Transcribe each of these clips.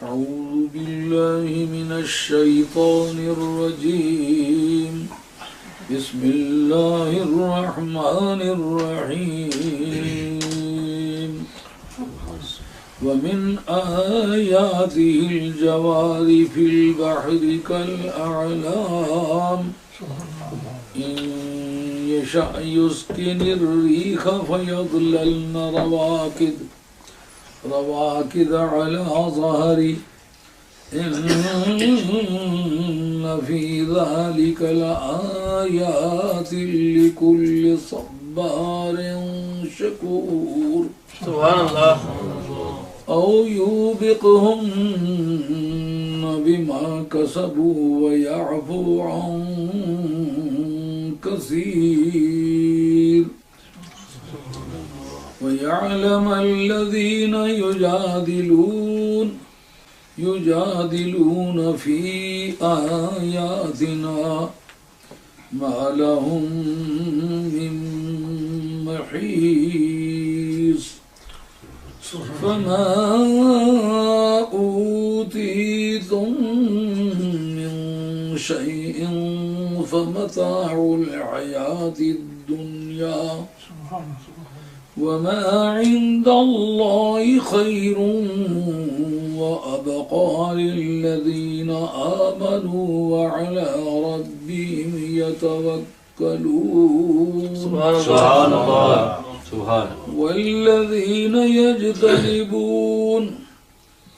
أعوذ بالله من الشيطان الرجيم بسم الله الرحمن الرحيم ومن آياته الجوار في البحر كالأعلام إن يشأ يسكن الريح فيظللن رواكد على ظهره إن في ذلك لآيات لكل صبار شكور سبحان الله أو يوبقهن بما كسبوا ويعفو عن كثير ويعلم الذين يجادلون في آياتنا ما لهم من محيص فما أوتيتم من شيء فمتاع الحياة الدنيا وما عند الله خير وأبقى للذين آمنوا وعلى ربهم يتوكلون سبحان الله سبحان والذين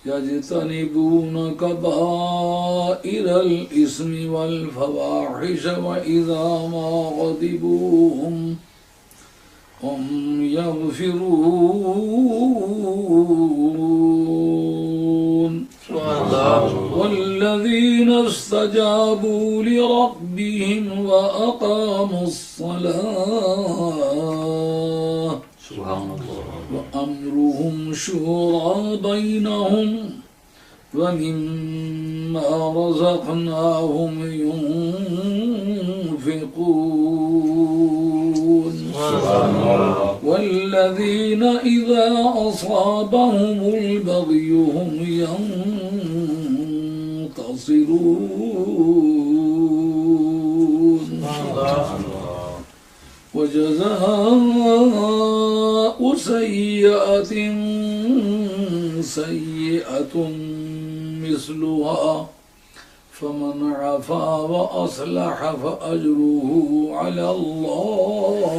يجتنبون كبائر الإثم والفواحش وإذا ما غضبوا هم يغفرون والذين استجابوا لربهم وأقاموا الصلاة وأمرهم شورى بينهم ومما رزقناهم ينفقون والذين إذا أصابهم البغي هم ينتصرون وجزاء سيئة سيئة مثلها فمن عفا وأصلح فأجره على الله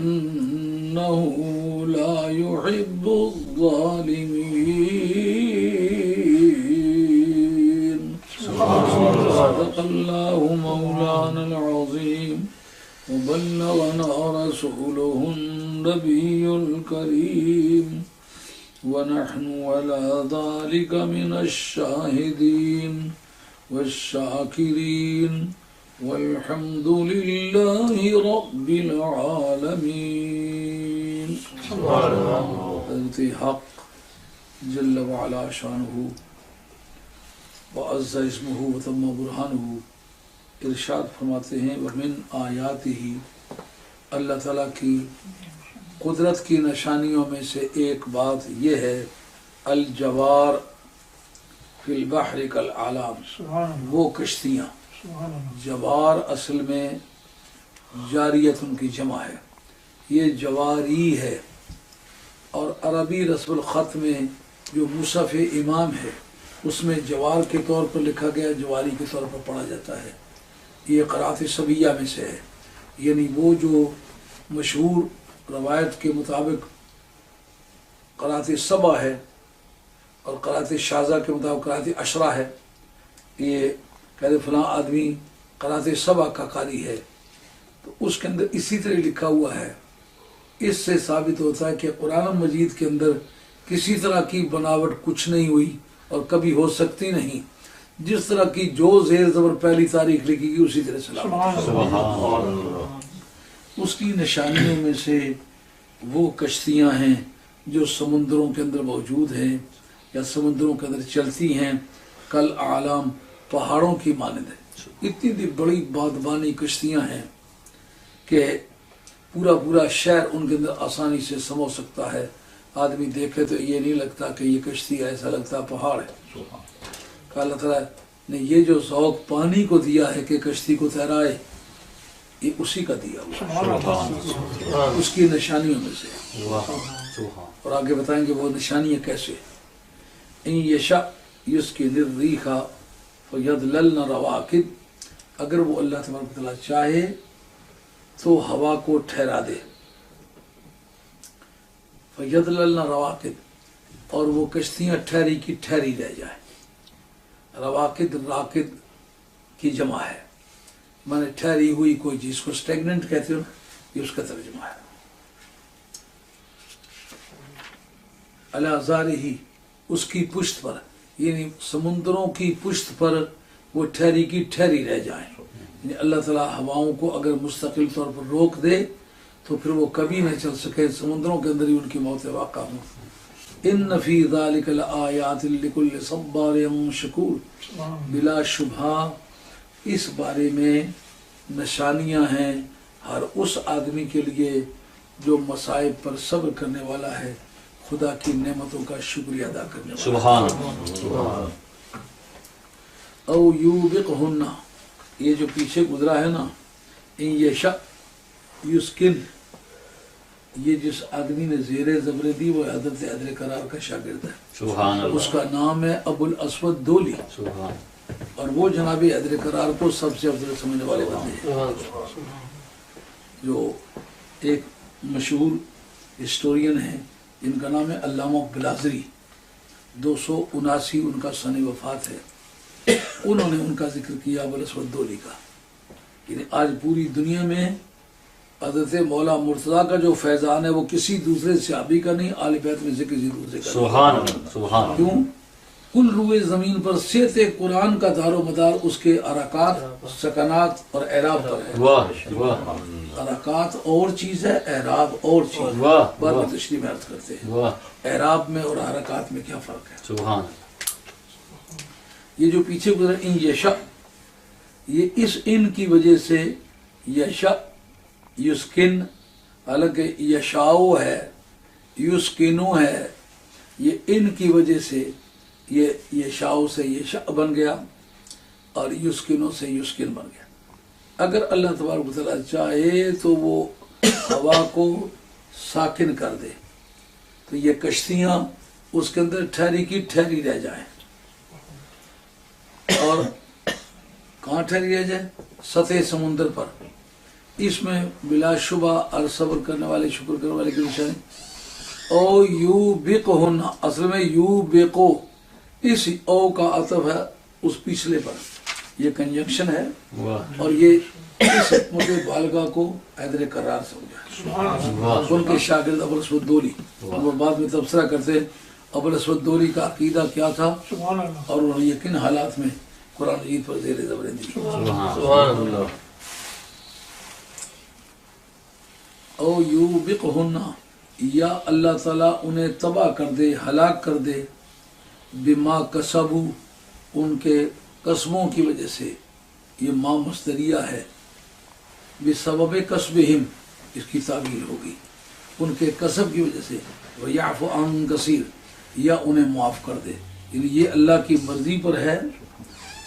إنه لا يحب الظالمين صدق الله مولانا العظيم وبلغنا رسوله النبي الكريم ونحن على ذلك من الشاهدين والشاكرين والحمد لله رب العالمين حضرت حق جل وعلا شانہ وعز اسمہ وتم برہانہ ارشاد فرماتے ہیں ومن آیاتہ، اللہ تعالیٰ کی قدرت کی نشانیوں میں سے ایک بات یہ ہے الجوار فی البحر کالعلام، وہ کشتیاں، جوار اصل میں جاریت ان کی جمع ہے، یہ جواری ہے، اور عربی رسم الخط میں جو مصحف امام ہے اس میں جوار کے طور پر لکھا گیا، جواری کے طور پر پڑھا جاتا ہے، یہ قرأت سبیہ میں سے ہے، یعنی وہ جو مشہور روایت کے مطابق قرأت سبع ہے اور قرأت شاذہ کے مطابق قرأت عشرہ ہے، یہ کہتے فلاں آدمی قرأت سبع کا قاری ہے، تو اس کے اندر اسی طرح لکھا ہوا ہے۔ اس سے ثابت ہوتا ہے کہ قرآن مجید کے اندر کسی طرح کی بناوٹ کچھ نہیں ہوئی اور کبھی ہو سکتی نہیں، جس طرح کی جو زیر زبر پہلی تاریخ لکھی گئی اسی طرح سلام۔ اس کی نشانیوں میں سے وہ کشتیاں ہیں جو سمندروں کے اندر موجود ہیں یا سمندروں کے اندر چلتی ہیں، کل اعلام پہاڑوں کی مانند ہے، اتنی بڑی بادبانی کشتیاں ہیں کہ پورا شہر ان کے اندر آسانی سے سمو سکتا ہے۔ آدمی دیکھے تو یہ نہیں لگتا کہ یہ کشتی ہے، ایسا لگتا پہاڑ ہے۔ کہ اللہ تعالیٰ نے یہ جو ذوق پانی کو دیا ہے کہ کشتی کو تیرائے، یہ اسی کا دیا ہوا، اس کی نشانیوں میں سے۔ اور آگے بتائیں گے وہ نشانیاں کیسے۔ ان یشاء یسکن الریح فیظللن رواکد، اگر وہ اللہ تبارک و تعالیٰ چاہے تو ہوا کو ٹھہرا دے، فیظللن رواکد، اور وہ کشتیاں ٹھہری کی ٹھہری رہ جائیں۔ رواکد راکد کی جمع ہے، مانے ٹھہری ہوئی کوئی چیز کو سٹیگننٹ کہتے ہو نا، یہ اس کا ترجمہ ہے۔ علی ظہرہ، اس کی پشت پر، یعنی سمندروں کی پشت پر وہ ٹھہری کی ٹھہری رہ جائیں۔ یعنی اللہ تعالیٰ ہواؤں کو اگر مستقل طور پر روک دے تو پھر وہ کبھی نہ چل سکے، سمندروں کے اندر ہی ان کی موت واقع ہو۔ ان فی ذلک لآیات لکل صبار شکور، بلا شبہ اس بارے میں نشانیاں ہیں ہر اس آدمی کے لیے جو مصائب پر صبر کرنے والا ہے، خدا کی نعمتوں کا شکریہ ادا کرنے والا۔ سبحان اللہ۔ او یوبقہن، یہ جو پیچھے گزرا ہے نا، ان یشاء یسکن، یہ جس آدمی نے زیر زبر دی وہ حضرت حیدر قرار کا شاگرد ہے، سبحان اللہ۔ اس کا نام ہے ابو الاسود دولی، سبحان اور وہ جناب حیدر قرار کو سب سے افضل سمجھنے والے بندے ہیں۔ جو ایک مشہور ہسٹورین ہیں جن کا نام ہے علامہ بلازری، 279 ان کا سن وفات ہے، انہوں نے ان کا ذکر کیا ابو الاسود دولی کا۔ یعنی آج پوری دنیا میں حضرت مولا مرتضیٰ کا جو فیضان ہے وہ کسی دوسرے صحابی کا نہیں، آل بیت میں ذکر ضرور ذکر۔ سبحان اللہ۔ سبحان اللہ۔ کیوں؟ کل روئے زمین پر صحت قرآن کا دار و مدار اس کے حرکات، سکنات اور اعراب پر ہے۔ واہ واہ حرکات اور چیز ہے، اعراب اور چیز، واہ بعد واہ میں تشریح میں عرض کرتے ہیں واہ، اعراب میں اور حرکات میں کیا فرق ہے۔ سبحان یہ جو پیچھے گزرا ان یشاء، یہ اس ان کی وجہ سے یشاء یسکن، حالانکہ یشاؤ ہے، یسکنو ہے، یہ ان کی وجہ سے یہ یشاؤ سے یشاء بن گیا اور یسکنو سے یسکن بن گیا۔ اگر اللہ تبارک و تعالیٰ چاہے تو وہ ہوا کو ساکن کر دے تو یہ کشتیاں اس کے اندر ٹھہری کی ٹھہری رہ جائیں، اور کہاں ٹھہری رہ جائے؟ سطح سمندر پر۔ اس میں بلا شبہ اور صبر کرنے والے، شکر کرنے والے کی نشانی۔ او یوبقہن، اصل میں یوبقو، اس او کا عطف ہے اس پچھلے پر، یہ کنجنکشن ہے، واہ اور یہ اس حکمت بالغہ کو حیدر قرار سمجھا، ان کے شاگرد ابو الاسود دولی۔ وہ بعد میں تبصرہ کرتے ہیں ابو الاسود دولی کا عقیدہ کیا تھا، اور انہوں نے یہ کن حالات میں قرآن مجید پر زیر زبر دی۔ سبحان اللہ۔ او یوبقہن، یا اللہ تعالیٰ انہیں تباہ کر دے، ہلاک کر دے، بما کسبو، ان کے قسموں کی وجہ سے، یہ ما مصدریہ ہے، بسبب کسبہم، اس کی تعبیر ہوگی ان کے کسب کی وجہ سے، وَيَعْفُ عَنْ کثیر، یا انہیں معاف کر دے۔ یعنی یہ اللہ کی مرضی پر ہے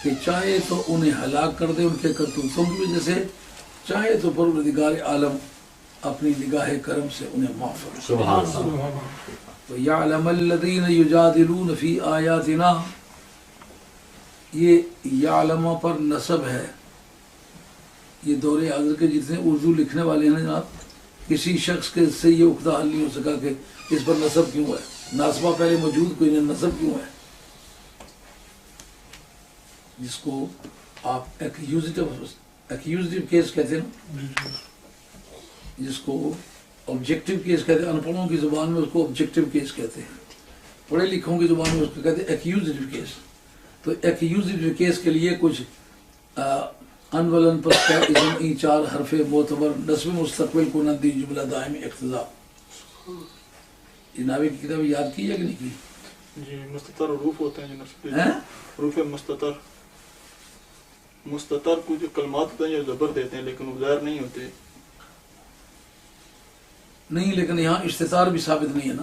کہ چاہے تو انہیں ہلاک کر دے ان کے کرتوتوں کی وجہ سے، چاہے تو پروردگار عالم اپنی نگاہ کرم سے انہیں معاف کر دے۔ سبحان اللہ۔ وَيَعْلَمَ الَّذِينَ يُجَادِلُونَ فِي آيَاتِنَا، یہ یعلم پر نصب ہے۔ یہ دور حاضر کے جتنے اردو لکھنے والے ہیں جناب، کسی شخص کے سے یہ عقدہ حل نہیں ہو سکا کہ اس پر نصب کیوں ہے، ناصبہ پہلے موجود کوئی نہیں، نصب کیوں ہے، جس کو آپ ایکیوزٹیو کیس کہتے ہیں، جس کو آبجیکٹیو کیس کہتے ہیں، ان پڑھوں کی زبان میں اس کو آبجیکٹیو کیس کہتے ہیں، پڑھے لکھوں کی زبان میں اس کو کہتے ہیں ایکیوزٹیو کیس۔ تو ایکیوزٹیو کیس کے لیے کچھ انولن پر اسم ای 4 حرف معتبر نصب مستقبل کو ندی جملہ دائم اقتضا۔ یہ ناوی کی کتاب یاد کی ہے کہ نہیں کی؟ جی مستتر حروف ہوتے ہیں جو نصب پہ، ہیں؟ حروف مستتر، مستتر کو جو کلمات ہوتے ہیں جو زبر دیتے ہیں لیکن وہ ظاہر نہیں ہوتے۔ نہیں، لیکن یہاں استطار بھی ثابت نہیں ہے نا،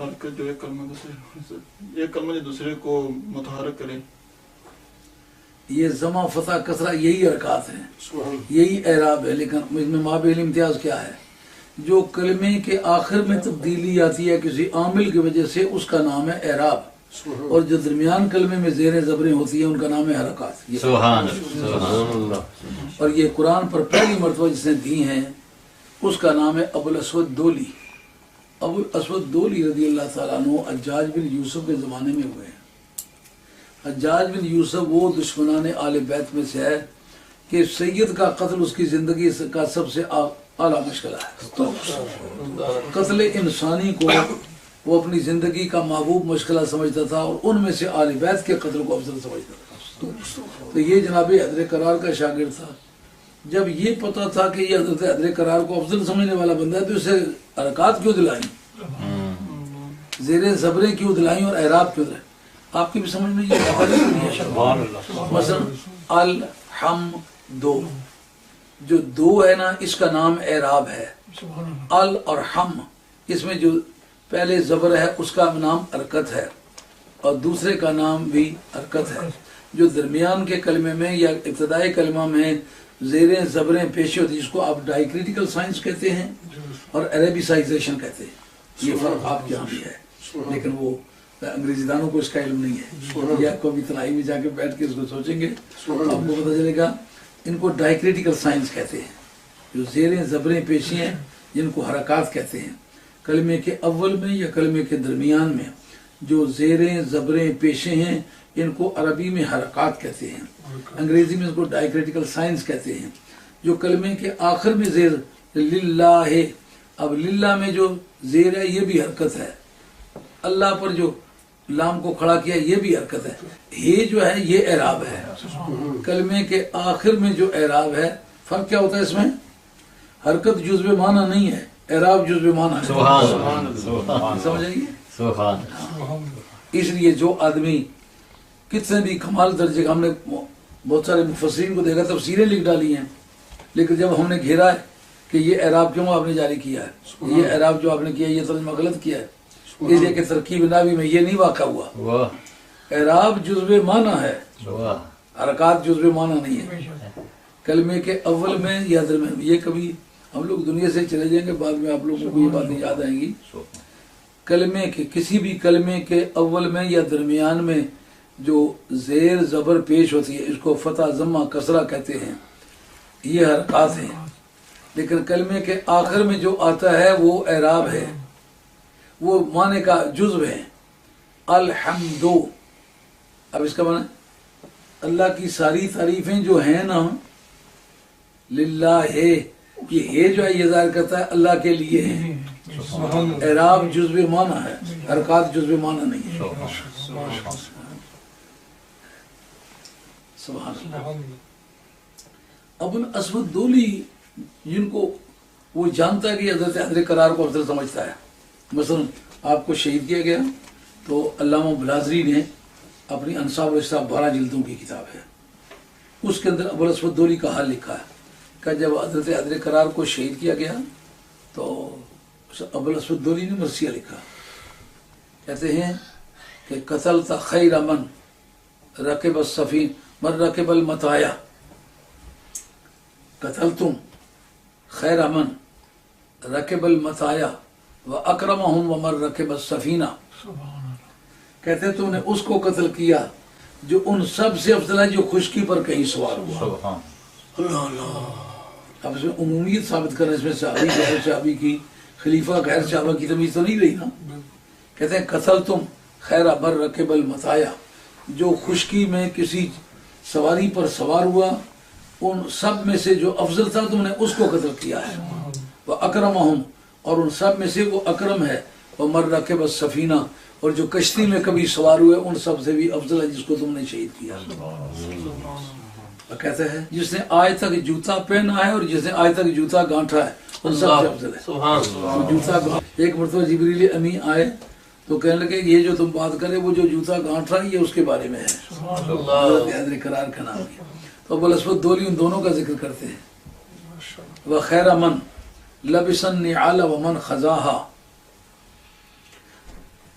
حرکت جو ایک کلمہ جو دوسرے کو متحرک کرے. یہ زمہ فتح کسرہ یہی حرکات ہیں، یہی اعراب ہے. لیکن اس میں مابین امتیاز کیا ہے؟ جو کلمے کے آخر میں تبدیلی آتی ہے کسی عامل کی وجہ سے، اس کا نام ہے اعراب. اور جو درمیان کلمے میں زیر زبریں ہوتی ہیں ان کا نام ہے حرکات. سبحان اللہ. اور یہ قرآن پر پہلی مرتبہ جس نے دی ہیں اس کا نام ہے ابو الاسود دولی. ابو الاسود دولی رضی اللہ تعالیٰ عنہ حجاج بن یوسف کے زمانے میں ہوئے ہیں. حجاج بن یوسف وہ دشمنان آل بیت میں سے ہے کہ سید کا قتل اس کی زندگی کا سب سے اعلیٰ مشغلہ ہے. قتل انسانی کو وہ اپنی زندگی کا محبوب مشغلہ سمجھتا تھا، اور ان میں سے آل بیت کے قتل کو افضل سمجھتا تھا. تو یہ جناب حضرت قرار کا شاگرد تھا. جب یہ پتا تھا کہ یہ حضرت قرار کو افضل سمجھنے والا بندہ ہے تو اسے حرکات کیوں دلائیں، زیر زبریں کیوں دلائیں اور اعراب کیوں دلائیں؟ آپ کی بھی سمجھ میں یہ بات نہیں ہے. مثلا الحمد جو دو ہے نا، اس کا نام اعراب ہے. ال اور ہم، اس میں جو پہلے زبر ہے اس کا نام حرکت ہے اور دوسرے کا نام بھی حرکت ہے. جو درمیان کے کلمے میں یا ابتدائی کلمہ میں زیریں زبریں پیشی ہوتی ہے جس کو آپ ڈائیکریٹیکل سائنس کہتے ہیں اور عربیسائزیشن کہتے ہیں. یہ فرق آپ کے یہاں بھی ہے، لیکن وہ انگریزی دانوں کو اس کا علم نہیں ہے. یا کبھی تنہائی میں جا کے بیٹھ کے اس کو سوچیں گے آپ کو پتہ چلے گا. ان کو ڈائیکریٹیکل سائنس کہتے ہیں. جو زیریں زبریں پیشی ہیں جن کو حرکات کہتے ہیں. کلمے کے اول میں یا کلمے کے درمیان میں جو زیریں زبریں پیشے ہیں ان کو عربی میں حرکات کہتے ہیں، انگریزی میں اس کو ڈائیکریٹیکل سائنس کہتے ہیں. جو کلمے کے آخر میں زیر للہ ہے، اب للہ میں جو زیر ہے یہ بھی حرکت ہے. اللہ پر جو لام کو کھڑا کیا یہ بھی حرکت ہے. یہ جو ہے یہ اعراب ہے. کلمے کے آخر میں جو اعراب ہے، فرق کیا ہوتا ہے اس میں؟ حرکت جزو معنی نہیں ہے، اعراب جزو معنی ہے. سمجھ آئیے؟ اس لیے جو آدمی کتنے بھی کمال درجے کا، ہم نے بہت سارے مفسرین کو دیکھا تفسیریں لکھ ڈالی ہیں، لیکن جب ہم نے گھیرا ہے کہ یہ اعراب کیوں آپ نے جاری کیا ہے، یہ اعراب جو آپ نے کیا یہ ترجمہ غلط کیا ہے، اس لیے کہ ترکیب ناوی میں یہ نہیں واقع ہوا. اعراب جزو معنی ہے، حرکات جزو معنی نہیں ہے. کلمے کے اول میں یا درمیان، یہ کبھی ہم لوگ دنیا سے چلے جائیں گے بعد میں آپ لوگوں کو یہ باتیں یاد آئیں گی. کلمے کے کسی بھی کلمے کے اول میں یا درمیان میں جو زیر زبر پیش ہوتی ہے اس کو فتح ضمہ کسرہ کہتے ہیں، یہ حرکات ہیں. لیکن کلمے کے آخر میں جو آتا ہے وہ اعراب ہے، وہ معنی کا جزو ہے. الحمد، اب اس کا معنی اللہ کی ساری تعریفیں جو ہیں نا، للہ ہے، یہ ہے جو ہے یہ ظاہر کرتا ہے اللہ کے لیے ہے. اعراب جزو معنی ہے، حرکات جزو معنی نہیں ہے. سبحان اللہ. ابو الاسود دولی جن کو وہ جانتا ہے کہ حضرت قرار کو افضل سمجھتا ہے. مثلا آپ کو شہید کیا گیا تو علامہ بلازری نے اپنی انصاب الاشراف 12 جلدوں کی کتاب ہے، اس کے اندر ابو الاسود دولی کا حال لکھا ہے کہ جب حضرت قرار کو شہید کیا گیا تو ابو الاسود دولی نے مرثیہ لکھا. کہتے ہیں کہ قتلت خیر من رکب السفین من رکب المطایا، قتلتم خیر من رکب المطایا واکرمہم ومن رکب السفینہ. کہتے ہیں تم نے اس کو قتل کیا جو ان سب سے افضل ہے جو خشکی پر کہیں سوار ہوا. اب اس میں عمومیت ثابت کرنا، اس میں صحابی غیر صحابی کی، خلیفہ غیر صحابہ کی تمیز تو نہیں رہی نا. کہتے ہیں قتل تم خیر بر رکب المطایا، جو خشکی میں کسی سواری پر سوار ہوا ان سب میں سے جو افضل تھا تم نے اس کو قتل کیا ہے. وہ اکرمہم، اور ان سب میں سے وہ اکرم ہے. وہ مر رکب السفینہ، اور جو کشتی میں کبھی سوار ہوئے ان سب سے بھی افضل ہے جس کو تم نے شہید کیا. کہتے ہیں جس نے آج تک جوتا پہنا ہے اور جس نے آج تک جوتا گانٹھا ہے ان سب سے افضل ہے. جوتا ایک مرتبہ جبریل امی آئے تو کہنے لگے یہ جو تم بات کرے وہ جو جوتا گانٹھ رہا ہے یہ اس کے بارے میں ہے. حضرت قرار کا نام ہے. تو ابو الاسود دولی ان دونوں کا ذکر کرتے ہیں. وخیر من لبس النعال ومن خزاها،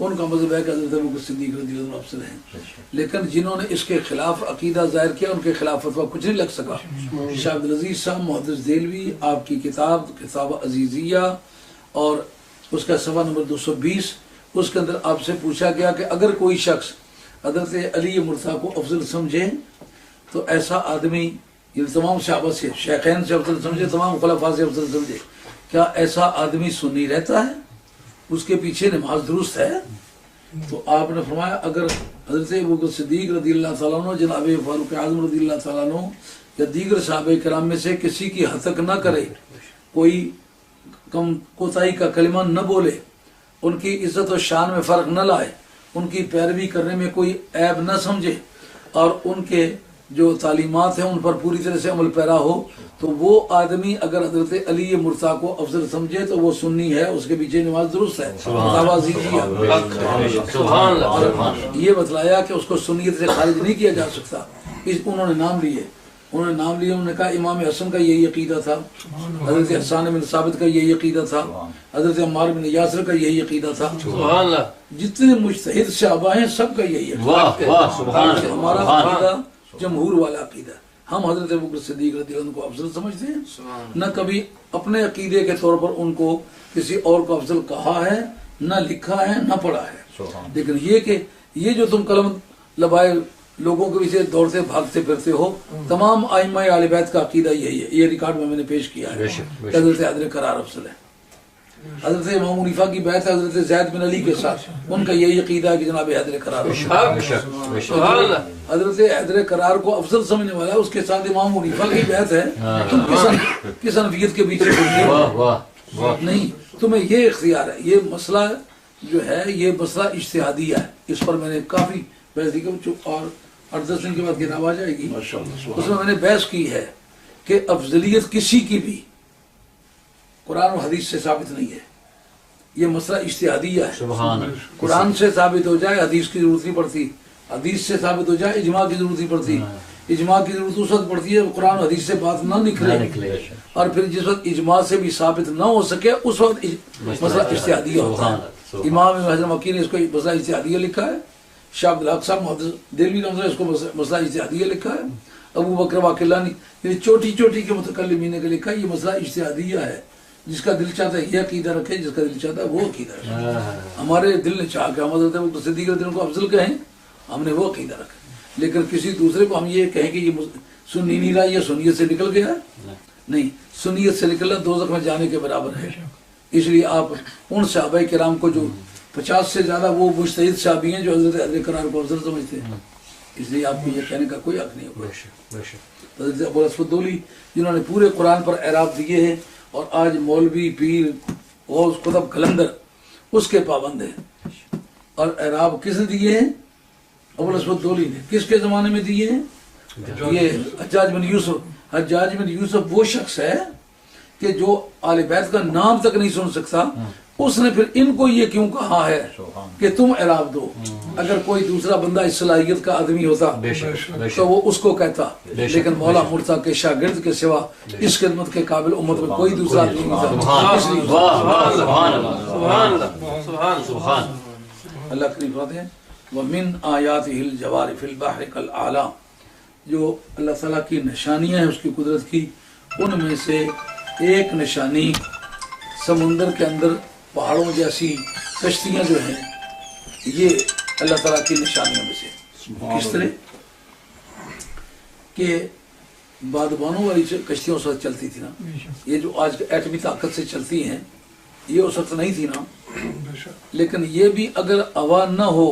ان کا مذہب ہے کہ حضرت ابوبکر صدیق رضی اللہ عنہ افضل ہیں، لیکن جنہوں نے اس کے خلاف عقیدہ ظاہر کیا ان کے خلاف فتویٰ کچھ نہیں لگ سکا۔ شاہ عبدالعزیز صاحب محدث دہلوی آپ کی کتاب عزیزیہ اور اس کا صفحہ نمبر 220، اس کے اندر آپ سے پوچھا گیا کہ اگر کوئی شخص حضرت علی مرتضیٰ کو افضل سمجھے تو ایسا آدمی، یہ تمام صحابہ سے، شیخین سے افضل سمجھے، تمام خلفاء سے افضل سمجھے، کیا ایسا آدمی سنی رہتا ہے؟ اس کے پیچھے نماز درست ہے؟ تو آپ نے فرمایا اگر حضرت ابوبکر صدیق رضی اللہ تعالیٰ عنہ، جناب فاروق اعظم رضی اللہ تعالیٰ عنہ یا دیگر صحابہ کرام میں سے کسی کی حتک نہ کرے، کوئی کم کوتاہی کا کلمہ نہ بولے، ان کی عزت و شان میں فرق نہ لائے، ان کی پیروی کرنے میں کوئی عیب نہ سمجھے، اور ان کے جو تعلیمات ہیں ان پر پوری طرح سے عمل پیرا ہو، تو وہ آدمی اگر حضرت علی مرتضیٰ کو افضل سمجھے تو وہ سنی ہے، اس کے پیچھے نماز درست ہے۔ یہ بتلایا کہ اس کو سنیت سے خارج نہیں کیا جا سکتا۔ انہوں نے نام لیے، انہوں نے کہا امام حسن کا یہی عقیدہ تھا، حضرت حسان بن ثابت کا یہی عقیدہ تھا، حضرت عمار بن یاسر کا یہی عقیدہ تھا، جتنے مجتہد صحابہ ہیں سب کا یہی عقیدہ۔ ہمارا عقیدہ جمہور والا عقیدہ، ہم حضرت ابوبکر صدیق رضی اللہ عنہ کو افضل سمجھتے ہیں، نہ کبھی اپنے عقیدے کے طور پر ان کو کسی اور کو افضل کہا ہے، نہ لکھا ہے، نہ پڑھا ہے۔ لیکن یہ کہ یہ جو تم قلم لبائے لوگوں کے پیچھے دوڑتے بھاگتے پھرتے ہو، تمام ائمہ اہل بیت کا عقیدہ یہی ہے۔ یہ ریکارڈ میں نے پیش کیا ہے، حضرت حیدر کرار افضل ہے۔ حضرت امام حنیفہ کی بیعت حضرت زید بن علی کے ساتھ، ان کا یہی عقیدہ ہے کہ جناب حیدر کرار حضرت حیدر کرار کو افضل سمجھنے والا ہے، اس کے ساتھ امام حنیفہ کی بیعت ہے۔ تم کس حنفیت کے پیچھے نہیں، تمہیں یہ اختیار ہے۔ یہ مسئلہ جو ہے یہ مسئلہ اجتہادیہ ہے، اس پر میں نے کافی بحث کی، اور 8-10 دن کے بعد کتاب آ جائے گی، اس میں نے بحث کی ہے کہ افضلیت کسی کی بھی قرآن و حدیث سے ثابت نہیں ہے، یہ مسئلہ اجتہادیہ ہے۔ قرآن سے ثابت ہو جائے حدیث کی ضرورت نہیں پڑتی، حدیث سے ثابت ہو جائے اجماع کی ضرورت نہیں پڑتی، اجماع کی ضرورت اس وقت پڑتی ہے قرآن و حدیث سے بات نہ نکلے، اور پھر جس وقت اجماع سے بھی ثابت نہ ہو سکے اس وقت مسئلہ اجتہادیہ ہوتا ہے۔ امام حضرت مکی نے اس کو مسئلہ اجتہادیہ لکھا ہے، شاہ عبدالحق صاحب محدث دہلوی نے اس کو مسئلہ اجتہادیہ لکھا ہے، ابو بکر واقعانی یعنی چوٹی چوٹی کے متکلمین نے لکھا ہے، یہ مسئلہ اجتہادیہ ہے۔ جس کا دل چاہتا ہے یہ عقیدہ رکھے، جس کا دل چاہتا ہے وہ عقیدہ رکھے۔ ہمارے دل نے چاہا کہ ہم حضرت ابوبکر صدیق رضی اللہ عنہ کو افضل کہیں، ہم نے وہ عقیدہ رکھا، لیکن کسی دوسرے کو ہم یہ کہیں کہ یہ سنی نہیں رہا، یہ سنیت سے نکل گیا نہیں، سنیت سے نکلنا دوزخ میں جانے کے برابر ہے۔ اس لیے آپ ان صحابہ کرام کو جو 50 سے زیادہ وہ مجتہد صحابی ہیں جو حضرت حیدر کرار کو افضل سمجھتے ہیں، اس لیے آپ کو یہ کہنے کا کوئی حق نہیں ہوگا۔ حضرت ابو الاسود دولی جنہوں نے پورے قرآن پر اعراب دیے ہیں، اور آج مولوی پیر غوث قطب قلندر اس کے پابند ہیں، اور اعراب کس نے دیے ہیں؟ ابو الاسود دولی نے۔ کس کے زمانے میں دیے ہیں؟ یہ حجاج بن یوسف۔ حجاج بن یوسف وہ شخص ہے کہ جو آل بیت کا نام تک نہیں سن سکتا، اس نے پھر ان کو یہ کیوں کہا ہے کہ تم اعراب دو؟ اگر کوئی دوسرا بندہ اس صلاحیت کا آدمی ہوتا تو وہ اس کو کہتا، لیکن مولا مرتضیٰ کے شاگرد کے سوا اس خدمت کے قابل امت میں کوئی دوسرا آدمی نہیں تھا۔ اللہ کریم فرماتے ہیں وَمِنْ آیَاتِهِ الْجَوَارِ فِي الْبَحْرِ كَالْأَعْلَامِ، جو اللہ تعالیٰ کی نشانیاں ہیں اس کی قدرت کی، ان میں سے ایک نشانی سمندر کے اندر پہاڑوں جیسی کشتیاں جو ہیں، یہ اللہ تعالیٰ کی نشانیوں میں سے۔ کس طرح کہ بادبانوں والی کشتیوں سے چلتی تھی نا، یہ جو آج ایٹمی طاقت سے چلتی ہیں یہ اس وقت نہیں تھی نا، لیکن یہ بھی اگر ہوا نہ ہو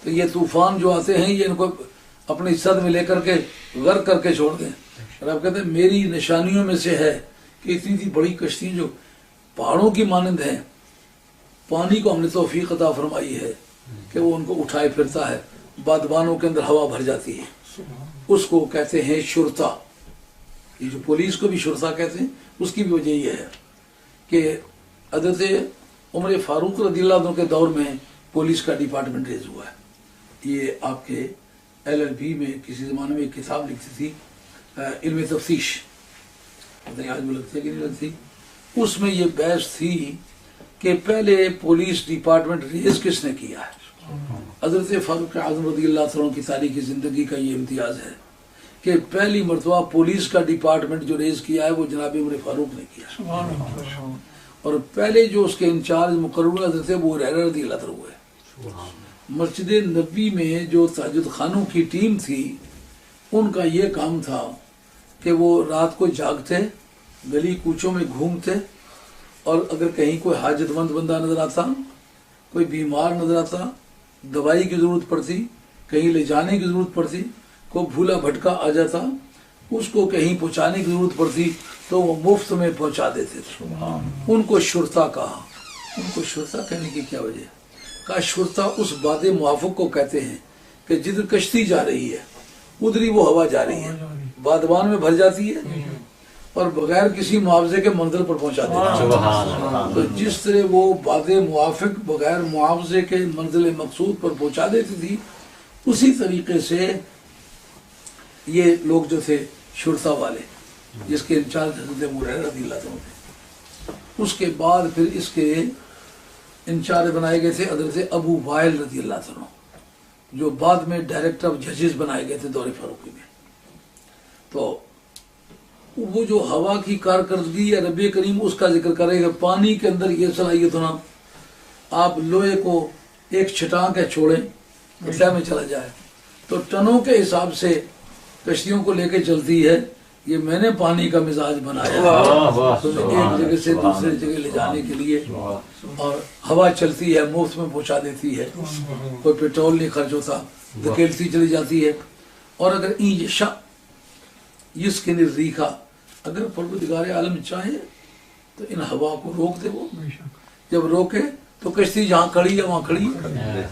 تو یہ طوفان جو آتے ہیں یہ ان کو اپنی صد میں لے کر کے غرق کر کے چھوڑ دیں۔ اور آپ کہتے ہیں میری نشانیوں میں سے ہے کہ اتنی اتنی بڑی کشتی جو پہاڑوں کی مانند ہیں، پانی کو ہم نے توفیق عطا فرمائی ہے کہ وہ ان کو اٹھائے پھرتا ہے، بادبانوں کے اندر ہوا بھر جاتی ہے، اس کو کہتے ہیں شرطا۔ یہ جو پولیس کو بھی شرطا کہتے ہیں، اس کی بھی وجہ یہ ہے کہ حضرت عمر فاروق رضی اللہ عنہ کے دور میں پولیس کا ڈپارٹمنٹ ریز ہوا ہے۔ یہ آپ کے LLB میں کسی زمانے میں ایک کتاب لکھتی تھی علم تفتیش، پتہ نہیں آج وہ لگتی ہے کہ نہیں لگتی، اس میں یہ بحث تھی کہ پہلے پولیس ڈپارٹمنٹ ریز کس نے کیا ہے؟ حضرت فاروق اعظم رضی اللہ عنہ کی تاریخی زندگی کا یہ امتیاز ہے کہ پہلی مرتبہ پولیس کا ڈپارٹمنٹ جو ریز کیا ہے وہ جناب عمر فاروق نے کیا، اور پہلے جو اس کے انچارج مقرر ہوئے حضرت ابو ہریرہ رضی اللہ عنہ ہوئے۔ مسجد نبی میں جو تہجد خانوں کی ٹیم تھی ان کا یہ کام تھا کہ وہ رات کو جاگتے، گلی کوچوں میں گھومتے، اور اگر کہیں کوئی حاجت مند بندہ نظر آتا، کوئی بیمار نظر آتا، دوائی کی ضرورت پڑتی، کہیں لے جانے کی ضرورت پڑتی، کوئی بھولا بھٹکا آ جاتا، اس کو کہیں پہنچانے کی ضرورت پڑتی تو وہ مفت میں پہنچا دیتے تھے۔ ان کو شرطا کہا۔ ان کو شرطا کہنے کی کیا وجہ؟ کہا شرطا اس باد موافق کو کہتے ہیں کہ جدھر کشتی جا رہی ہے ادھر ہی وہ ہوا جا رہی ہے، بادبان میں بھر جاتی ہے اور بغیر کسی معاوضے کے منزل پر پہنچا دیتی ہے۔ تو جس طرح وہ باد موافق بغیر معاوضے کے منزل مقصود پر پہنچا دیتی تھی، اسی طریقے سے یہ لوگ جو تھے شرطا والے، جس کے انچارج حضرت ابو ہریرہ رضی اللہ عنہ تھے، اس کے بعد پھر اس کے انچارج بنائے گئے تھے حضرت ابو وائل رضی اللہ عنہ، جو بعد میں ڈائریکٹر آف ججز بنائے گئے تھے دور فاروقی میں۔ تو وہ جو ہوا کی کارکردگی ہے ربی کریم اس کا ذکر کرے گا۔ پانی کے اندر یہ صلاحیت ہونا، آپ لوہے کو ایک چھٹانک ہے چھوڑیں دریا میں چلا جائے تو ٹنوں کے حساب سے کشتیوں کو لے کے چلتی ہے۔ یہ میں نے پانی کا مزاج بنایا تو ایک جگہ سے دوسرے جگہ لے جانے کے لیے، اور ہوا چلتی ہے مفت میں پہنچا دیتی ہے، کوئی پیٹرول نہیں خرچ ہوتا، دھکیلتی چلی جاتی ہے۔ اور اگر این یشا اس کے نزدیکا، اگر پروردگار عالم چاہے تو ان ہوا کو روک دے، وہ جب روکے تو کشتی جہاں کھڑی ہے وہاں کھڑی ہے،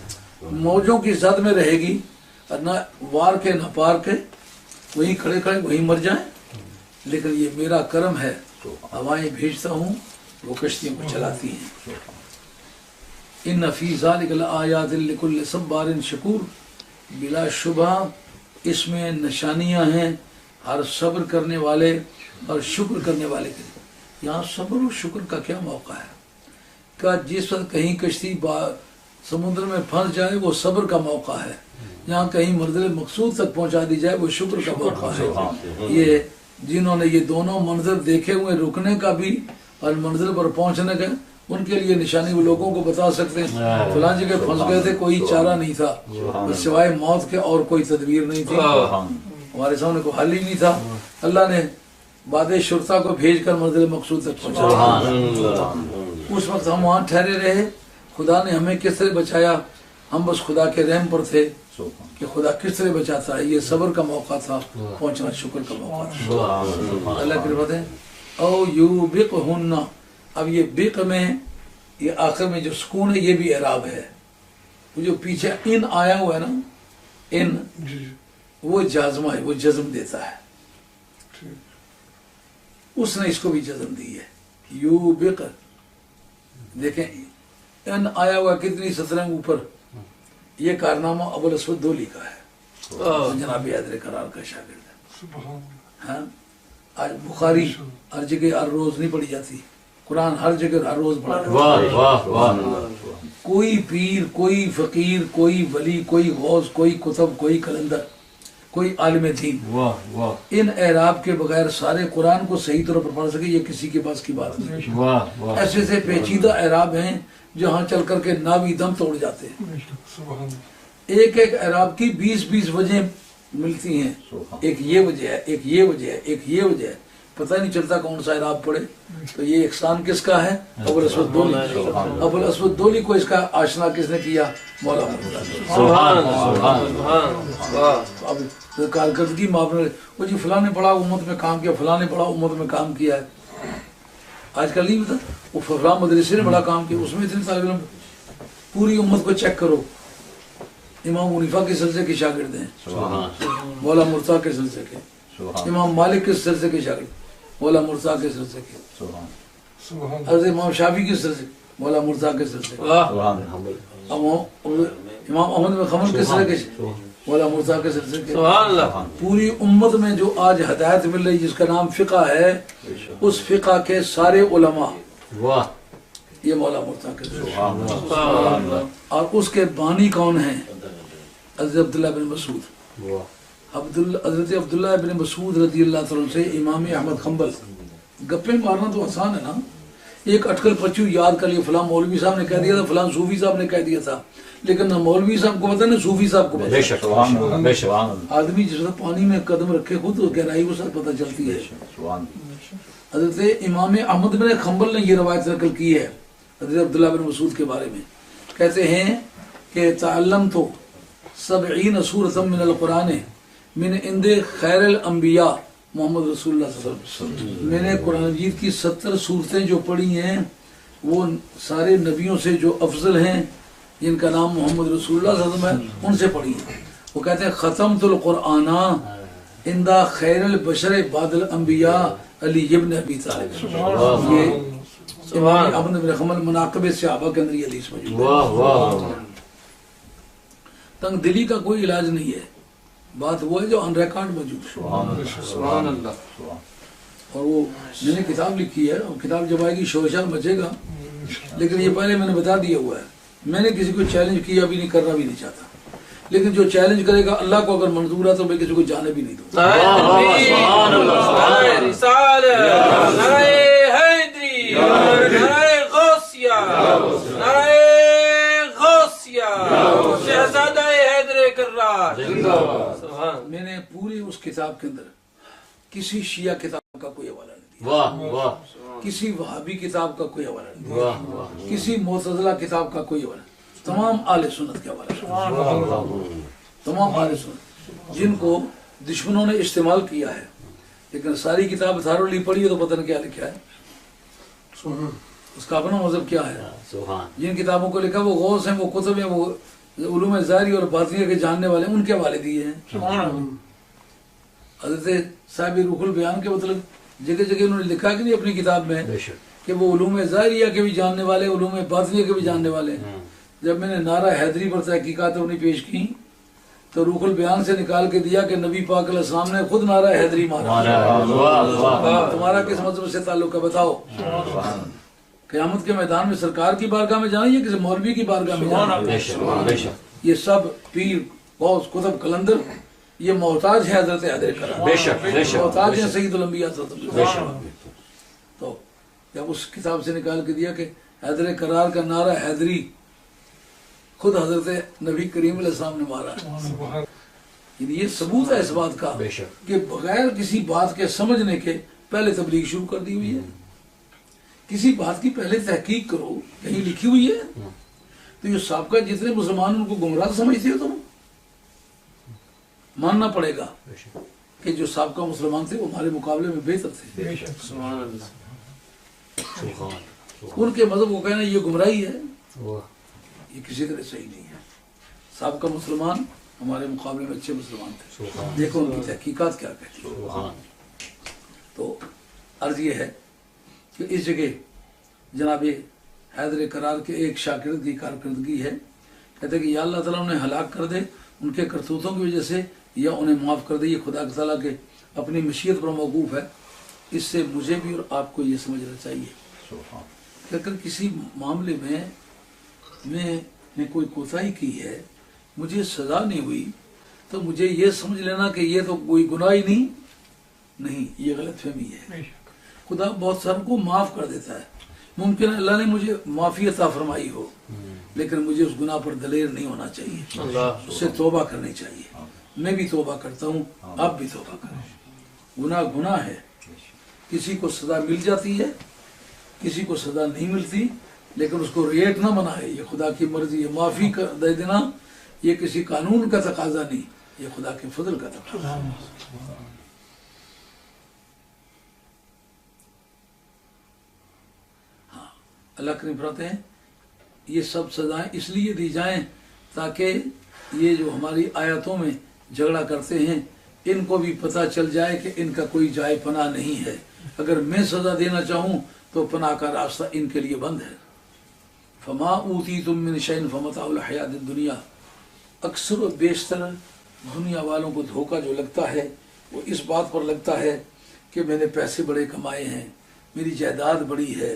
موجوں کی زد میں رہے گی، اور نہ وار کے نہ پار کے، وہیں کھڑے کھڑے وہیں مر جائیں۔ لیکن یہ میرا کرم ہے، ہوائیں بھیجتا ہوں وہ کشتیوں کو چلاتی ہیں۔ ان فی ذلک لآیات لکل صبار شکور، بلا شبہ اس میں نشانیاں ہیں ہر صبر کرنے والے اور شکر کرنے والے کے لیے۔ یہاں صبر و شکر کا کیا موقع ہے؟ کہ جس وقت کہیں کشتی سمندر میں پھنس جائے وہ صبر کا موقع ہے، یہاں کہیں منزل مقصود تک پہنچا دی جائے وہ شکر کا موقع ہے۔ یہ جنہوں نے یہ دونوں منظر دیکھے ہوئے رکنے کا بھی اور منزل پر پہنچنے کا، ان کے لیے نشانی وہ لوگوں کو بتا سکتے ہیں فلاں جگہ پھنس گئے تھے، کوئی چارہ نہیں تھا، سوائے موت کے اور کوئی تدبیر نہیں تھی، ہمارے سامنے کوئی حل ہی نہیں تھا، اللہ نے باد شرطا کو بھیج کر منزل مقصود تک پہنچا۔ اس وقت ہم وہاں ٹھہرے رہے، خدا نے ہمیں کس طرح بچایا، ہم بس خدا کے رحم پر تھے کہ خدا کس طرح بچاتا ہے۔ یہ صبر کا موقع تھا، پہنچنا شکر کا موقع تھا۔ اللہ کی رحمت ہے۔ او یوبقہن، اب یہ بق میں یہ آخر میں جو سکون ہے یہ بھی اعراب ہے، وہ جو پیچھے ان آیا ہوا ہے نا، ان وہ جازمہ ہے، وہ جزم دیتا ہے، اس نے اس کو بھی جزم دی ہے۔ یوبق، دیکھیں ان آیا ہوا کتنی سطریں اوپر، یہ کارنامہ ابو الاسود دولی کا ہے، جناب حیدر کرار کا شاگرد ہے۔ ہاں آج بخاری ہر جگہ ہر روز نہیں پڑھی جاتی، قرآن ہر جگہ ہر روز پڑھا جاتا ہے۔ کوئی پیر، کوئی فقیر، کوئی ولی، کوئی غوث، کوئی کتب، کوئی کلندر، کوئی عالم دین ان اعراب کے بغیر سارے قرآن کو صحیح طور پر پڑھ سکے، یہ کسی کے پاس کی بات نہیں۔ ایسے سے پیچیدہ اعراب ہیں جہاں چل کر کے ناوی دم توڑ جاتے ہیں۔ ایک ایک اعراب کی 20 وجہ ملتی ہیں، ایک یہ وجہ ہے، ایک یہ وجہ ہے، ایک یہ وجہ ہے، پتہ نہیں چلتا کون سا اعراب پڑھے۔ تو یہ احسان کس کا ہے؟ ابو الاسود دولی۔ ابو الاسود دولی کو اس کا آشنا کس نے کیا؟ مولا اب کارکردگی معاملے وہ جی فلاں نے بڑا امت میں کام کیا، فلاں نے بڑا امت میں کام کیا ہے، آج کل نہیں پتا، وہ فلاں مدرسے نے بڑا کام کیا، اس میں اتنے طالب علم، پوری امت کو چیک کرو، امام حنیفہ کے سلسلے کے شاگرد ہیں، مولا مرتضیٰ کے سلسلے کے، امام مالک کے سلسلے کے شاگرد، مولا مرتضیٰ کے سلسلے کے، حضرت امام شافعی کے سلسلے، مولا مرتضیٰ کے سلسلے کے، امام احمد بن حنبل کے سلسلے کے، مولا مرتضیٰ کے سلسلے کے۔ پوری امت میں جو آج ہدایت مل رہی جس کا نام فقہ ہے، اس فقہ کے سارے علماء یہ مولا مرتقب اور اس کے بانی کون ہیں؟ حضرت عبداللہ بن مسعود. حضرت عبداللہ بن مسعود رضی اللہ تعالیٰ سے امام احمد حنبل. گپیں مارنا تو آسان ہے نا، ایک اٹکل پچو یاد کر لیا، فلاں مولوی صاحب نے کہہ دیا تھا، فلاں صوفی صاحب نے کہہ دیا تھا، لیکن نہ مولوی صاحب کو پتہ نہ صوفی صاحب کو پتہ. آدمی جس وقت پانی میں قدم رکھے خود گہرائی کو ساتھ پتہ چلتی ہے. حضرت امام احمد بن حنبل نے یہ روایت نقل کی ہے حضرت عبداللہ بن مسعود کے بارے میں. کہتے ہیں کہ تعلمت 70 سورۃ من القرآن من عند خیر الانبیاء محمد رسول اللہ صلی اللہ علیہ وسلم. میں نے قرآن مجید کی 70 صورتیں جو پڑھی ہیں وہ سارے نبیوں سے جو افضل ہیں جن کا نام محمد رسول اللہ صلی اللہ علیہ وسلم ہے ان سے پڑھی ہیں. وہ کہتے ہیں ختمت القرآن عند خیر البشر بعد الانبیاء علی ابن ابی طالب. یہ امام احمد بن حنبل مناقب صحابہ کے اندر یہ حدیث موجود ہے. تنگ دلی کا کوئی علاج نہیں ہے، بات وہ ہے جو آن ریکارڈ موجود ہے. سبحان اللہ. اور وہ میں نے کتاب لکھی ہے، اور کتاب جب آئے گی شور مچے گا، لیکن یہ پہلے میں نے بتا دیا ہوا ہے. میں نے کسی کو چیلنج کیا بھی نہیں، کرنا بھی نہیں چاہتا، لیکن جو چیلنج کرے گا اللہ کو اگر منظور ہے تو میں کسی کو جانے بھی نہیں دوں. میں نے پوری اس کتاب کے اندر کسی شیعہ کتاب کا کوئی حوالہ نہیں دیا، کسی وہابی کتاب کا کوئی حوالہ نہیں دیا، کسی معتزلہ کتاب کا کوئی حوالہ نہیں. تمام اہل سنت کے حوالے، تمام اہل سنت جن کو دشمنوں نے استعمال کیا ہے. لیکن ساری کتاب تھارو لی پڑھی ہے تو پتہ نہیں کیا لکھا ہے، اس کا اپنا مذہب کیا ہے. جن کتابوں کو لکھا وہ غوث ہیں، وہ کتب ہیں، وہ علوم ظاہری اور باطنیہ کے جاننے والے ان کے حوالے دیے ہیں. حضرت صاحب روح البیان کے مطلب جگہ جگہ انہوں نے لکھا کہ نہیں اپنی کتاب میں کہ وہ علوم ظاہریہ کے بھی جاننے والے، علوم باطنیہ کے بھی جاننے والے ہیں. جب میں نے نعرہ حیدری پر تحقیقات انہیں پیش کی تو روح البیان سے نکال کے دیا کہ نبی پاک علیہ السلام نے خود نعرہ حیدری مارا. تمہارا کس مذہب سے تعلق ہے بتاؤ؟ قیامت کے میدان میں سرکار کی بارگاہ میں جانا یا کسی مولوی کی بارگاہ میں جانا؟ یہ سب پیر غوث کتب کلندر یہ محتاج ہے حضرت حیدر کرار، محتاج ہیں سید الانبیاء صلی اللہ علیہ وسلم. تو جب اس کتاب سے نکال کے دیا کہ حیدر کرار کا نعرہ حیدری خود حضرت نبی کریم علیہ السلام نے مارا ہے. یہ ثبوت ہے اس بات کا کہ بغیر کسی بات کے سمجھنے کے پہلے تبلیغ شروع کر دی ہوئی ہے. کسی بات کی پہلے تحقیق کرو، کہیں لکھی ہوئی ہے. تو یہ سابقہ جتنے مسلمان ان کو گمراہ سمجھتے ہو تم، ماننا پڑے گا کہ جو سابقہ مسلمان تھے وہ ہمارے مقابلے میں بہتر تھے. ان کے مذہب کو کہنا یہ گمراہی ہے، یہ کسی طرح صحیح نہیں ہے. سابقہ مسلمان ہمارے مقابلے میں اچھے مسلمان تھے. دیکھو ان کی تحقیقات کیا کہتی ہیں. تو عرض یہ ہے کہ اس جگہ جناب حیدر کرار کے ایک شاگرد کی کارکردگی ہے. کہتے ہیں کہ یا اللہ تعالیٰ انہیں ہلاک کر دے ان کے کرتوتوں کی وجہ سے، یا انہیں معاف کر دے. یہ خدا تعالیٰ کے اپنی مشیت پر موقوف ہے. اس سے مجھے بھی اور آپ کو یہ سمجھنا چاہیے کہ اگر کسی معاملے میں نے کوئی کوتاہی کی ہے، مجھے سزا نہیں ہوئی، تو مجھے یہ سمجھ لینا کہ یہ تو کوئی گناہ ہی نہیں، یہ غلط فہمی ہے. خدا بہت ساروں کو معاف کر دیتا ہے. ممکن ہے اللہ نے مجھے معافی عطا فرمائی ہو، لیکن مجھے اس گناہ پر دلیر نہیں ہونا چاہیے، اس سے توبہ کرنی چاہیے. میں بھی توبہ کرتا ہوں، آپ بھی توبہ کریں. گناہ ہے. کسی کو سزا مل جاتی ہے، کسی کو سزا نہیں ملتی، لیکن اس کو ریٹ نہ بنائے. یہ خدا کی مرضی ہے. معافی دے دینا یہ کسی قانون کا تقاضا نہیں، یہ خدا کے فضل کا تقاضا. ہاں، اللہ کریم فرماتے ہیں یہ سب سزائیں اس لیے دی جائیں تاکہ یہ جو ہماری آیاتوں میں جھگڑا کرتے ہیں ان کو بھی پتہ چل جائے کہ ان کا کوئی جائے پناہ نہیں ہے. اگر میں سزا دینا چاہوں تو پناہ کا راستہ ان کے لیے بند ہے. فما اوتیتم من شیء فمتاع الحیات الدنیا. اکثر و بیشتر دنیا والوں کو دھوکہ جو لگتا ہے وہ اس بات پر لگتا ہے کہ میں نے پیسے بڑے کمائے ہیں، میری جائیداد بڑی ہے،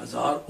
1000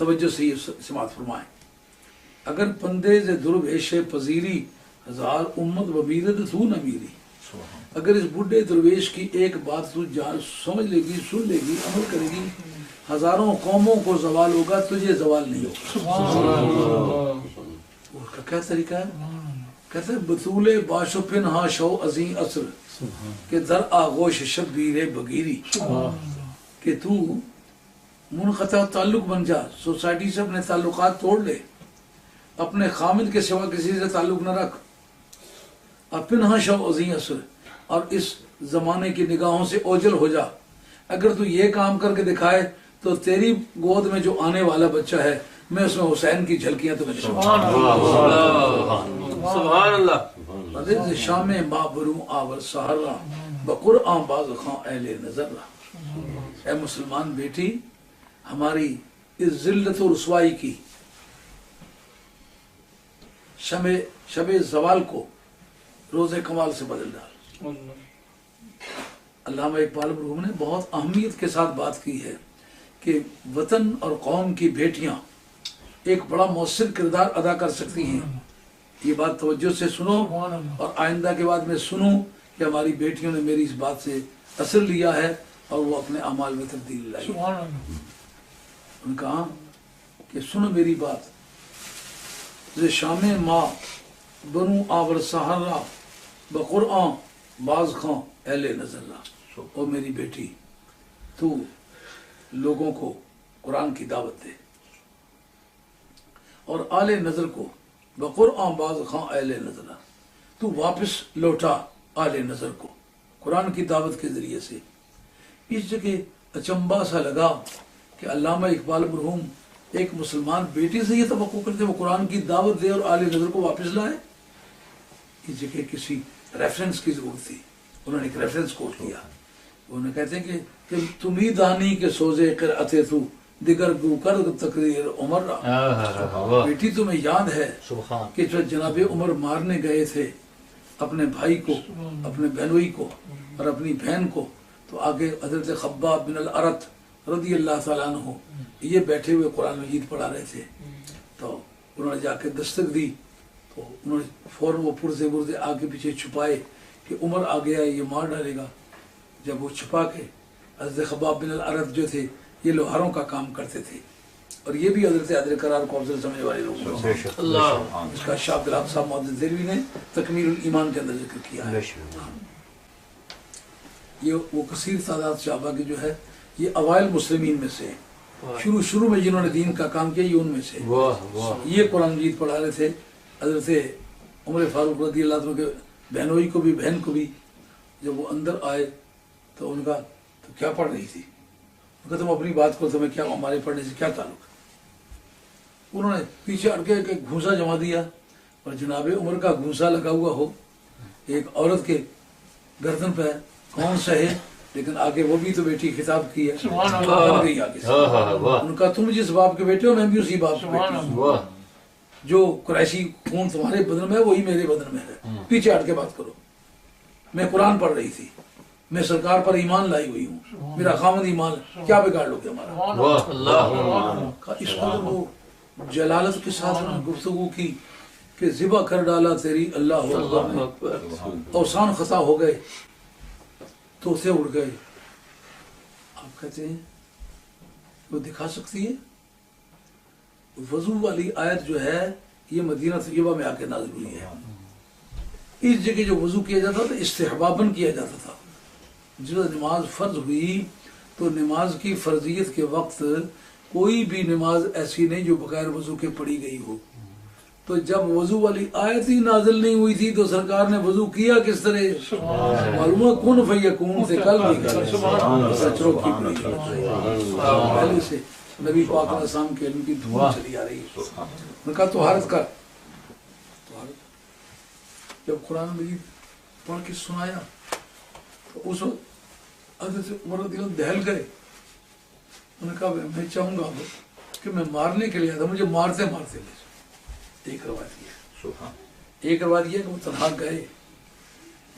توجہ سے یہ سماعت فرمائیں. اگر بندے سے درویش پذیری ہزار امت وبیرت تو نہ میری. اگر اس بڈھے درویش کی ایک بات تو جان سمجھ لے گی، سن لے گی، عمل کرے گی، ہزاروں قوموں کو زوال ہوگا، تجھے زوال نہیں ہوگا. اس کا کیا طریقہ ہے؟ کہتے ہیں بطول باش و پنہا شو عظیم اثر کہ در آغوش شبیر بگیری، کہ تو منقطع تعلق بن جا، سوسائٹی سے اپنے تعلقات توڑ لے، اپنے خامد کے سوا کسی سے تعلق نہ رکھ، اور پنہا شو عظیم اثر، اور اس زمانے کی نگاہوں سے اوجل ہو جا. اگر تو یہ کام کر کے دکھائے تو تیری گود میں جو آنے والا بچہ ہے میں اس میں حسین کی جھلکیاں تو سبحان اللہ. عزیز شام ما برو آور سہرا بقرآن باز خاں اہل نظر رہا. اے مسلمان بیٹی، ہماری اس ذلت و رسوائی کی شب زوال کو روز کمال سے بدل ڈال. علامہ اقبال مرحوم نے بہت اہمیت کے ساتھ بات کی ہے کہ وطن اور قوم کی بیٹیاں ایک بڑا مؤثر کردار ادا کر سکتی ہیں. یہ بات توجہ سے سنو، اور آئندہ کے بعد میں سنوں کہ ہماری بیٹیوں نے میری اس بات سے اثر لیا ہے اور وہ اپنے اعمال میں تبدیلی لائی. ان کہا کہ سنو میری بات، شام ماں بنو آور سہرا بقرآن باز خاں اہل نظر رہا. او میری بیٹی، تو لوگوں کو قرآن کی دعوت دے، اور آل نظر کو بقرآن باز خاں اہل نظر رہا، تو واپس لوٹا آل نظر کو قرآن کی دعوت کے ذریعے سے. اس جگہ اچنبا سا لگا کہ علامہ اقبال مرحوم ایک مسلمان بیٹی سے یہ توقع کرتے وہ قرآن کی دعوت دے اور آل نظر کو واپس لائے. اس جگہ کسی ریفرنس کی ضرورت تھی. انہوں نے ایک ریفرنس کوٹ کیا. انہوں کہتے ہیں کہ تم ہی دانی کے سوزے قرأت تو دیگر گو کر تقریر عمر رہا. بیٹی تمہیں یاد ہے کہ جو جناب عمر مارنے گئے تھے اپنے بھائی کو، اپنے بہنوئی کو اور اپنی بہن کو، تو آگے حضرت خباب بن الارت رضی اللہ تعالیٰ عنہ یہ بیٹھے ہوئے قرآن مجید پڑھا رہے تھے. تو انہوں نے جا کے دستک دی، تو انہوں نے فوراً وہ پرزے برزے آگے پیچھے چھپائے کہ عمر آ گیا یہ مار ڈالے گا. جب وہ چھپا کے، حضرت خباب بن الارت جو تھے یہ لوہاروں کا کام کرتے تھے، اور یہ بھی حضرت عادل قرار کو افضل سمجھنے والے لوگ ہیں. اس کا شاہ عبدالحق صاحب محدث دہلوی نے تکمیل الایمان کے اندر ذکر کیا ہے. یہ وہ کثیر تعداد صحابہ کی جو ہے یہ اوائل مسلمین میں سے شروع میں جنہوں نے دین کا کام کیا، یہ ان میں سے یہ قرآن مجید پڑھا رہے تھے. حضرت عمر فاروق رضی اللہ عنہ کے بہنوئی کو بھی، بہن کو بھی، جب وہ اندر آئے تو ان کا تو کیا پڑھ رہی تھی؟ ان کا تم اپنی بات کو، تمہیں کیا ہمارے پڑھنے سے کیا تعلق ہے؟ انہوں نے پیچھے ہٹ کے ایک گھونسا جما دیا، اور جناب عمر کا گھونسا لگا ہوا ہو ایک عورت کے گردن پہ، کون سہے؟ لیکن آگے وہ بھی تو بیٹی خطاب کی ہے، بن گئی آگے سے. ان کا تم جس باپ کے بیٹے ہو میں بھی اسی باپ کے بیٹی ہوں. جو قریشی خون تمہارے بدن میں ہے وہی میرے بدن میں ہے. پیچھے ہٹ کے بات کرو. میں قرآن پڑھ رہی تھی، میں سرکار پر ایمان لائی ہوئی ہوں، میرا خامد ایمان، کیا بگاڑ لو گے ہمارا؟ اس پر وہ جلالت کے ساتھ گفتگو کی کہ ذبح کر ڈالا تیری اللہ اکبر، اوسان خطا ہو گئے، توتے اڑ گئے. آپ کہتے ہیں وہ دکھا سکتی ہے؟ وضو والی آیت جو ہے یہ مدینہ طیبہ میں آ کے نازل ہوئی ہے. اس جگہ جو وضو کیا جاتا تھا استحباباً کیا جاتا تھا. جب نماز فرض ہوئی تو نماز کی فرضیت کے وقت کوئی بھی نماز ایسی نہیں جو بغیر وضو کے پڑھی گئی ہو. تو جب وضو والی آیت ہی نازل نہیں ہوئی تھی تو سرکار نے وضو کیا کس طرح؟ معلوم ہے کن فیکون سے کل بھی سچروں کی پہلے سے نبی پاک علیہ السلام کے علم کی دھوم چلی آ رہی ہے. انہوں نے کہا طہارت کر. جب قرآن مجید پڑھ کے سنایا تو اس وقت حضرت عمر رضی اللہ دہل گئے. انہوں نے کہا میں چاہوں گا کہ میں مارنے کے لیے آیا تھا، مجھے مارتے مارتے لے. ایک روایت یہ ہے کہ وہ تنہا گئے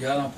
11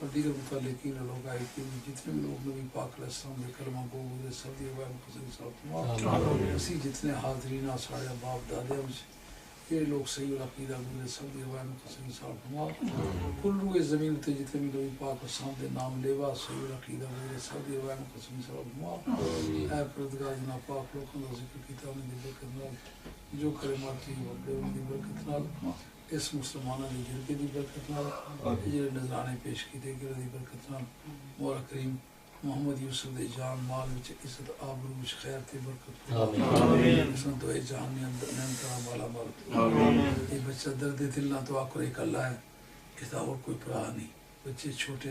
اور دیگر متعلقین لوگ آئے کہ جتنے بھی لوگ نبی پاک علیہ السلام نے کلمہ کو گزرے سب دیئے ہوئے مقصد صاحب اسی جتنے حاضرین سارے باپ دادے مجھے یہ لوگ صحیح العقیدہ گزرے سب دیئے ہوئے مقصد صاحب کل روئے زمین تے جتنے بھی نبی پاک السلام دے نام لیوا صحیح العقیدہ گزرے سب دیئے ہوئے مقصد صاحب اے پردگار جناب پاک لوگوں کا ذکر کتاب نے دی برکت نال جو کلمات کی وقت ان دی برکت نال اس مسلمانہ دی جرگے دی برکت نال جڑے نذرانے پیش کیتے گئے دی برکت نال مولا کریم محمد یوسف دے جان مال وچ عزت آبرو وچ خیر تے برکت آمین سنتو جہان نے نعمتاں والا مال آمین یہ بچہ درد دل نہ تو آکر ایک اللہ ہے اس دا اور کوئی پرواہ نہیں بچے چھوٹے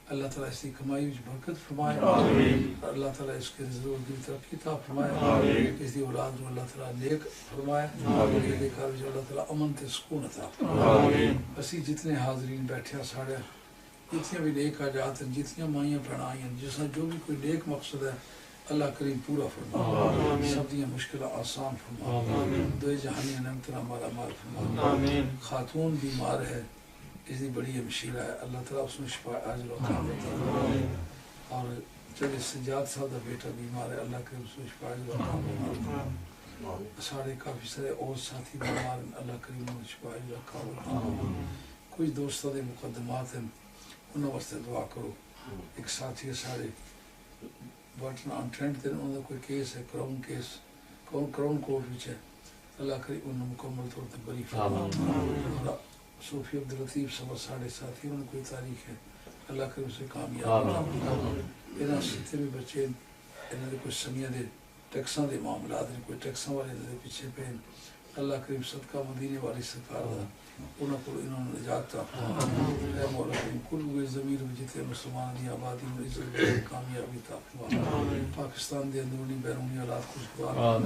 اللہ تعالیٰ اس کی کمائی وچ برکت فرمائے اللہ تعالیٰ اس کے رزق کی ترقی عطا فرمائے اس کی اولاد کو اللہ تعالیٰ نیک فرمائے اس کے گھر وچ اللہ تعالیٰ امن تے سکون عطا فرمائے اسی جتنے حاضرین بیٹھے ہیں سارے جتنے بھی نیک حاجات ہیں جتنی مائیاں بہنائیں ہیں جس میں جو بھی کوئی نیک مقصد ہے اللہ کریم پورا فرمائے سب دیاں مشکلہ آسان فرمائے دوئے جہانی نعمتنا مالا مال فرمائے خاتون بیمار ہے اس دی بڑی ہمشیرہ ہے اللہ تعالیٰ اس میں شفا عاجل و کامل اور چلے سجاد صاحب دا بیٹا بیمار ہے اللہ کریم اس میں شفا عاجل و کامل سارے کافی سارے اور ساتھی بیمار ہیں اللہ کریم اس میں شفا عاجل و کامل کچھ دوستوں دے مقدمات ہیں انہوں واسطے دعا کرو ایک ساتھی سارے برٹن آن ٹرینڈ تے انہوں کوئی کیس ہے کراؤن کیس کراؤن کورٹ وچ ہے اللہ کریم انہوں مکمل طور تے بری فرمائے صوفی عبداللطیف صاحب ساڑھے ساتھی انہوں کوئی تاریخ ہے اللہ کریم سے کامیاب انہاں سیتے بھی بچے انہوں نے کوئی سمیہ دے ٹیکساں دے معاملات نے کوئی ٹیکساں والے دے پیچھے پہن اللہ کریم صدقہ مدینے والی سرکار دا انہوں کو انہوں نے نجات تا اے مولا کریم کل ہوئے ضمیر میں جتنے مسلمان دی آبادی میں عزت دے کامیابی تا پاکستان دے اندرونی بیرونی حالات خوشگوار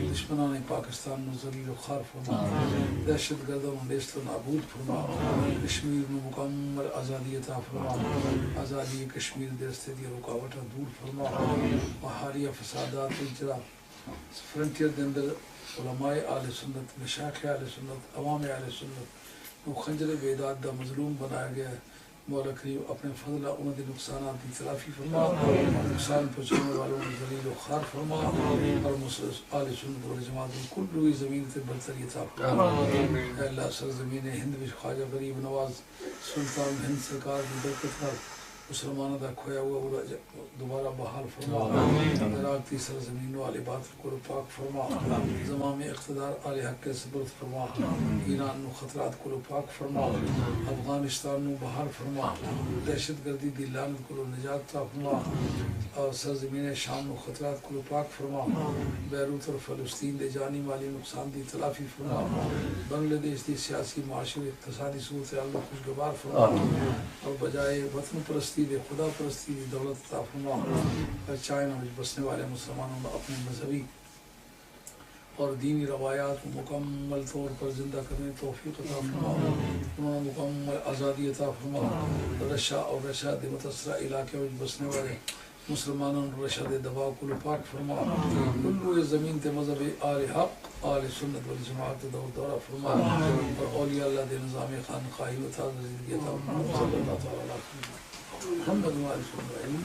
دشمنان پاکستان میں ذلیل و خوار فرما دہشت گردوں میں نیست و نابود فرما کشمیر میں مکمل آزادی عطا فرما آزادی کشمیر دے رستے دی رکاوٹاں دور فرما بحاریہ فسادات اجرا فرنٹیئر دے اندر علماء اہل سنت مشائخ اہل سنت عوام اہل سنت وہ خنجر بیداد دا مظلوم بنایا گیا ہے مولا کریم اپنے فضل انہوں نے نقصانات کی تلافی فرما نقصان پہنچانے والوں نے ذلیل و خوار فرما اور اہل سنت والجماعت کل روی زمین تے برتری عطا فرما اے اللہ سرزمین ہند وچ خواجہ غریب نواز سلطان ہند سرکار کی برکت نال مسلمانوں دا کھویا ہوا دوبارہ بحال فرما عراق کی سرزمین والے باطل کو پاک فرما زمام اقتدار آل حق کے سبرت فرما ایران نو خطرات کو پاک فرما افغانستان نو بحال فرما دہشت گردی دی لعنت کو نجات عطا فرما اور سرزمین شام نو خطرات کو پاک فرما بیروت اور فلسطین دے جانی مالی نقصان دی تلافی فرما بنگلہ دیش دی سیاسی معاشرے اقتصادی صورتحال کو خوشگوار فرما اور بجائے وطن پرستی دے خدا پرستی دی دولت عطا فرما اور چائنا میں بسنے والے مسلمانوں نے اپنے مذہبی اور دینی روایات مکمل طور پر زندہ کرنے توفیق عطا فرما انہوں نے مکمل آزادی عطا فرما رشا اور رشا دے متاثرہ علاقے میں بسنے والے مسلمانوں نے رشا دے دباؤ کو پاک فرما کلو زمین تے مذہب آل حق آل سنت والجماعت دور دورہ فرما اور اولیاء اللہ دے نظام خانقاہی و تازہ زندگی عطا فرما صلی اللہ تعالیٰ علیہ وسلم محمد وآلہ وسلم